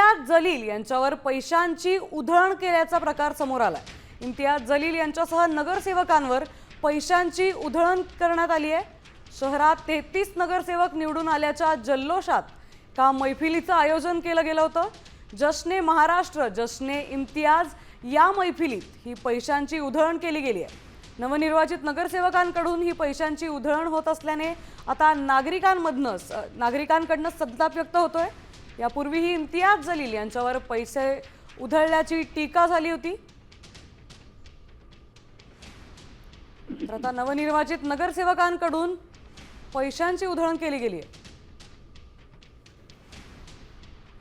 इम्तियाज जलील यांच्यावर पैशांची उधळण केल्याचा प्रकार समोर आलाय। इम्तियाज जलील यांच्यासह नगरसेवकांवर पैशांची उधळण करण्यात आली आहे। शहरात 33 नगरसेवक निवडून आल्याच्या जल्लोषात का मैफिलीचं आयोजन केलं गेलं होतं। जश्ने महाराष्ट्र जश्ने इम्तियाज या मैफिलीत ही पैशांची उधळण केली गेली आहे। नवनिर्वाचित नगरसेवकांकडून ही पैशांची उधळण होत असल्याने आता नागरिकांकडून संताप व्यक्त होतोय। यापूर्वीही इम्तियाज जलील यांच्यावर पैसे उधळल्याची टीका झाली होती। तर आता नवनिर्वाचित नगरसेवकांकडून पैशांची उधळण केली गेली आहे।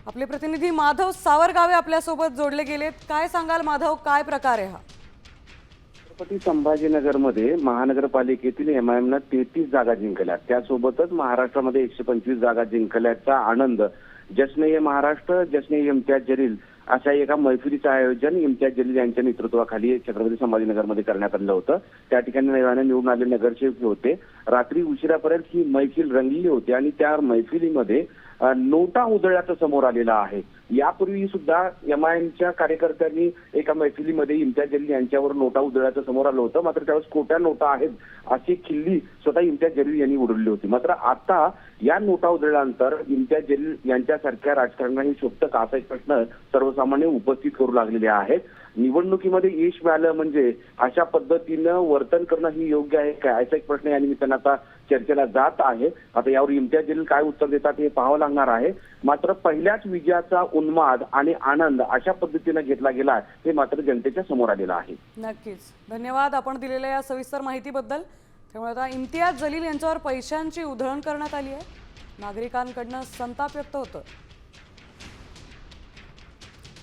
आपले प्रतिनिधी माधव सावरगावे आपल्या सोबत जोडले गेलेत। काय सांगाल माधव, काय प्रकार आहे हा? छत्रपती संभाजीनगरमध्ये महानगरपालिकेतील एमआयएमनं 33 जागा जिंकल्या, त्यासोबतच महाराष्ट्रामध्ये 125 जागा जिंकल्याचा आनंद जश्ने महाराष्ट्र जश्ने इम्तियाज जलील अशा एका मैफिलीचं आयोजन इम्तियाज जलील यांच्या नेतृत्वाखाली छत्रपती संभाजीनगरमध्ये करण्यात आलं होतं। त्या ठिकाणी नव्याने निवडून आलेले नगरसेवक होते। रात्री उशिरापर्यंत ही मैफिल रंगली होती आणि त्या मैफिलीमध्ये नोटा उधळल्याचं समोर आलेलं आहे। यापूर्वी सुद्धा एमआयएमच्या कार्यकर्त्यांनी एका मैफिलीमध्ये इम्तियाज जलील यांच्यावर नोटा उधळल्याचं समोर आलं होतं। मात्र त्यावेळेस खोट्या नोटा आहेत अशी खिल्ली स्वतः इम्तियाज जलील यांनी उडवली होती। मात्र आता या नोटा उधळल्यानंतर इम्तियाज जलील यांच्यासारख्या राजकारण्यांनी शोभतं का असा एक प्रश्न सर्वसामान्य उपस्थित करू लागलेले आहेत। निवडणुकीमध्ये यश मिळालं म्हणजे अशा पद्धतीनं वर्तन करणं ही योग्य आहे काय असा एक प्रश्न या निमित्तानं आता चर्चेला जात आहे। आता यावर इम्तियाज जलील काय उत्तर देतात हे पाहावं लागणार आहे। मात्र पहिल्याच विजयाचा उन्माद आणि आनंद अशा पद्धतीने घेतला गेला हे मात्र जनतेच्या समोर आलेलं आहे। नक्कीच धन्यवाद आपण दिलेल्या या सविस्तर माहितीबद्दल। त्यामुळे आता इम्तियाज जलील यांच्यावर पैशांची उधळण करण्यात आली आहे। नागरिकांकडून संताप व्यक्त होतोय।